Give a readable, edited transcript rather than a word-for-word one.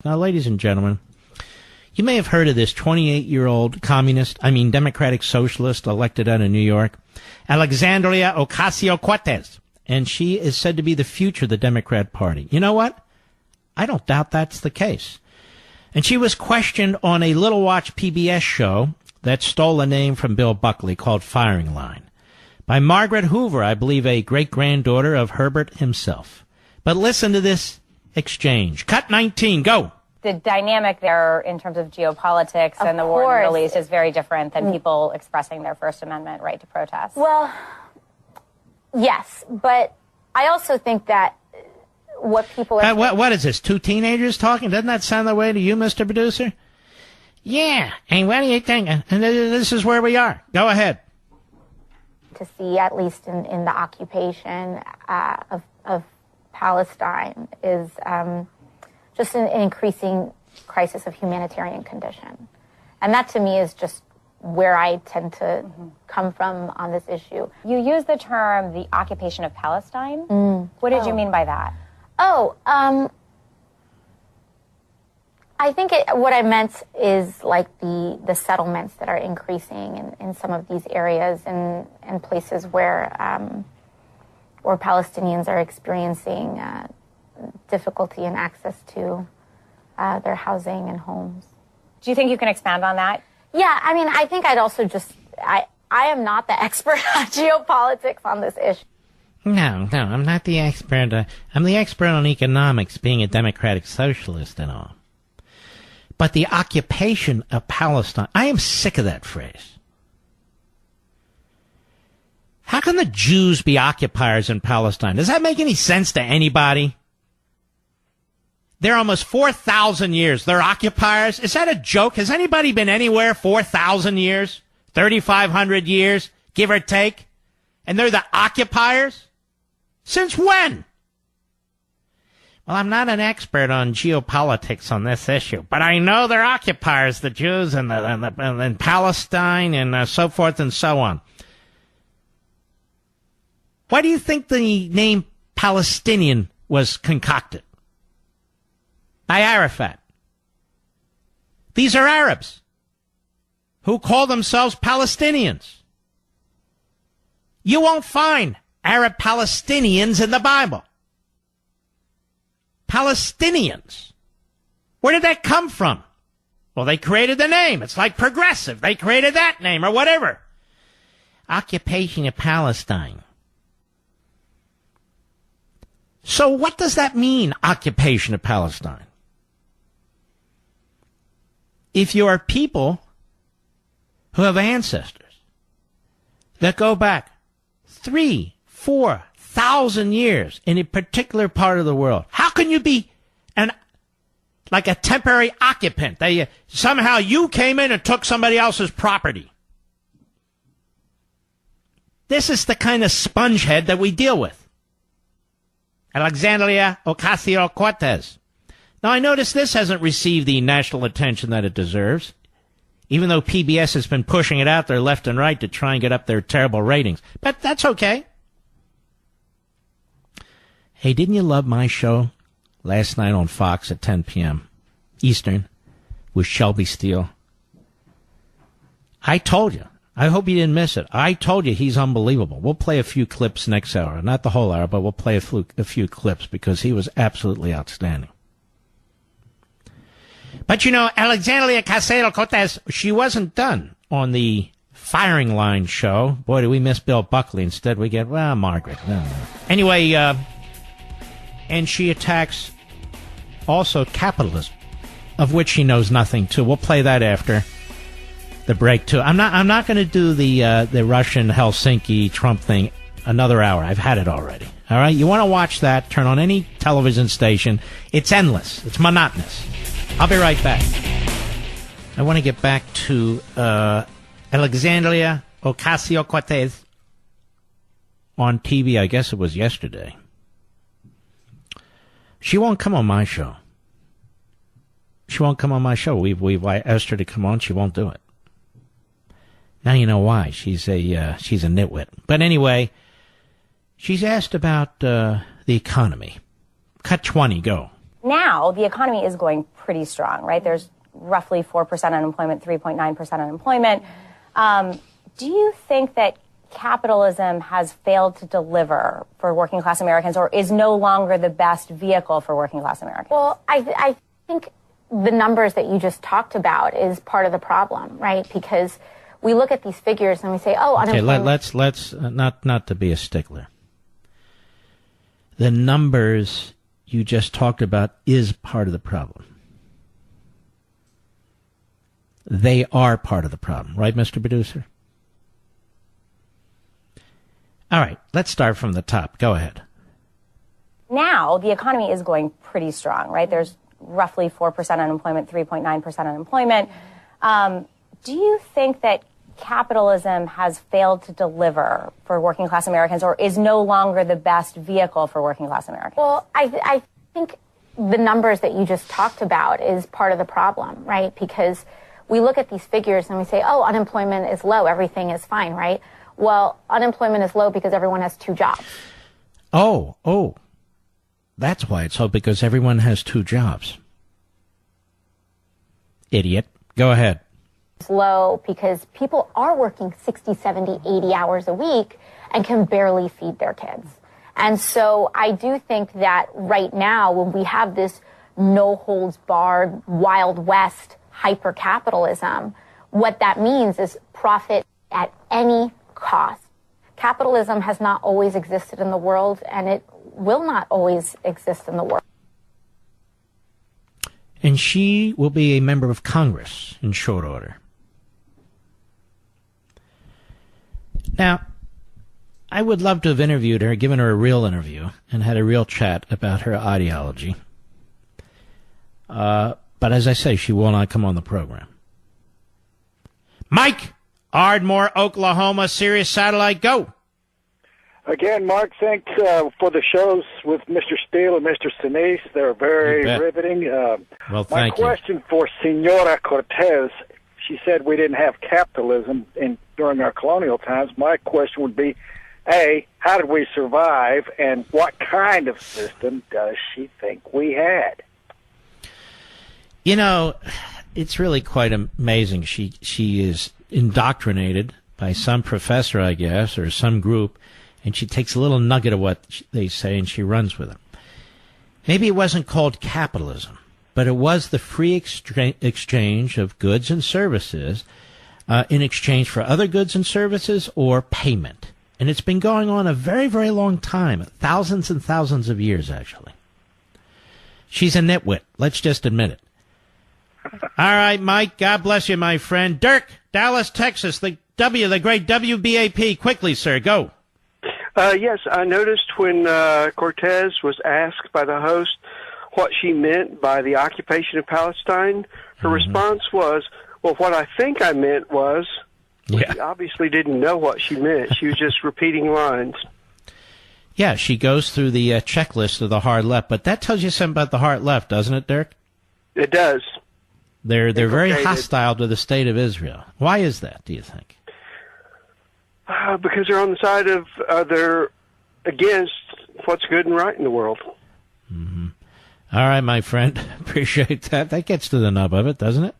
Now, ladies and gentlemen, you may have heard of this 28-year-old Democratic socialist elected out of New York, Alexandria Ocasio-Cortez. And she is said to be the future of the Democrat Party. You know what? I don't doubt that's the case. And she was questioned on a Little Watch PBS show that stole a name from Bill Buckley called Firing Line by Margaret Hoover, I believe a great-granddaughter of Herbert himself. But listen to this exchange. Cut 19, go. The dynamic there in terms of geopolitics and the war in the Middle East is very different than people expressing their First Amendment right to protest. Well, yes, but I also think that what people are... What is this, two teenagers talking? Doesn't that sound that way to you, Mr. Producer? Yeah, and what do you think? And this is where we are. Go ahead. To see, at least in the occupation of Palestine, is just an increasing crisis of humanitarian condition. And that, to me, is just where I tend to come from on this issue. You use the term the occupation of Palestine. What did you mean by that? I think what I meant is like the settlements that are increasing in some of these areas and places where Palestinians are experiencing difficulty in access to their housing and homes. Do you think you can expand on that? Yeah, I mean, I think I'd also I am not the expert on geopolitics on this issue. No, I'm not the expert. I'm the expert on economics, being a democratic socialist and all. But the occupation of Palestine, I am sick of that phrase. How can the Jews be occupiers in Palestine? Does that make any sense to anybody? They're almost 4,000 years. They're occupiers. Is that a joke? Has anybody been anywhere 4,000 years? 3,500 years, give or take? And they're the occupiers? Since when? Well, I'm not an expert on geopolitics on this issue, but I know they're occupiers, the Jews and Palestine and so forth and so on. Why do you think the name Palestinian was concocted? By Arafat. These are Arabs who call themselves Palestinians. You won't find Arab Palestinians in the Bible. Palestinians. Where did that come from? Well, they created the name. It's like progressive. They created that name or whatever. Occupation of Palestine. So what does that mean, occupation of Palestine? If you are people who have ancestors that go back 3,000-4,000 years in a particular part of the world, how can you be like a temporary occupant? Somehow you came in and took somebody else's property. This is the kind of spongehead that we deal with. Alexandria Ocasio-Cortez. Now, I notice this hasn't received the national attention that it deserves, even though PBS has been pushing it out there left and right to try and get up their terrible ratings. But that's okay. Hey, didn't you love my show last night on Fox at 10 p.m. Eastern with Shelby Steele? I told you. I hope you didn't miss it. I told you he's unbelievable. We'll play a few clips next hour. Not the whole hour, but we'll play a few clips because he was absolutely outstanding. But, you know, Alexandria Ocasio-Cortez, she wasn't done on the Firing Line show. Boy, did we miss Bill Buckley. Instead, we get, Margaret. No. Anyway, and she attacks also capitalism, of which she knows nothing, too. We'll play that after the break, too. I'm not going to do the Russian Helsinki Trump thing another hour. I've had it already. All right? You want to watch that, turn on any television station. It's endless. It's monotonous. I'll be right back. I want to get back to Alexandria Ocasio-Cortez on TV. I guess it was yesterday. She won't come on my show. She won't come on my show. We've asked her to come on. She won't do it. Now you know why. She's a nitwit. But anyway, she's asked about the economy. Cut 20, go. Now, the economy is going pretty strong, right? There's roughly 4% unemployment, 3.9% unemployment. Do you think that capitalism has failed to deliver for working class Americans, or is no longer the best vehicle for working class Americans? Well, I think the numbers that you just talked about is part of the problem, right? Because we look at these figures and we say, oh, unemployment. Okay, let's not to be a stickler. The numbers you just talked about is part of the problem. They are part of the problem, right, Mr. Producer? All right, let's start from the top. Go ahead. Now, the economy is going pretty strong, right? There's roughly 4% unemployment, 3.9% unemployment. Do you think that capitalism has failed to deliver for working class Americans, or is no longer the best vehicle for working class Americans? Well, I think the numbers that you just talked about is part of the problem, right? Because we look at these figures and we say, oh, unemployment is low, everything is fine, right? Well, unemployment is low because everyone has 2 jobs. Oh, that's why it's low, because everyone has 2 jobs. Idiot. Go ahead. It's low because people are working 60, 70, 80 hours a week and can barely feed their kids. And so I do think that right now, when we have this no-holds-barred, Wild West hyper-capitalism, what that means is profit at any cost. Capitalism has not always existed in the world, and it will not always exist in the world. And she will be a member of Congress in short order. Now, I would love to have interviewed her, given her a real interview, and had a real chat about her ideology. But as I say, she will not come on the program. Mike, Ardmore, Oklahoma, Sirius Satellite, go. Again, Mark, thanks for the shows with Mr. Steele and Mr. Sinise. They're very riveting. Well, thank you. My question for Senora Cortez, she said we didn't have capitalism during our colonial times. My question would be, A, how did we survive, and what kind of system does she think we had? You know, it's really quite amazing. She is indoctrinated by some professor, I guess, or some group, and she takes a little nugget of what they say and she runs with it. Maybe it wasn't called capitalism, but it was the free exchange of goods and services in exchange for other goods and services or payment. And it's been going on a very, very long time, thousands and thousands of years, actually. She's a nitwit. Let's just admit it. All right, Mike, God bless you, my friend. Dirk, Dallas, Texas, the great WBAP. Quickly, sir, go. Yes, I noticed when Cortez was asked by the host what she meant by the occupation of Palestine, her response was, well, what I think I meant was, she obviously didn't know what she meant. She was just repeating lines. Yeah, she goes through the checklist of the hard left, but that tells you something about the hard left, doesn't it, Dirk? It does. They're very hostile to the state of Israel. Why is that, do you think? Because they're on the side of, they're against what's good and right in the world. Mm-hmm. All right, my friend. Appreciate that. That gets to the nub of it, doesn't it?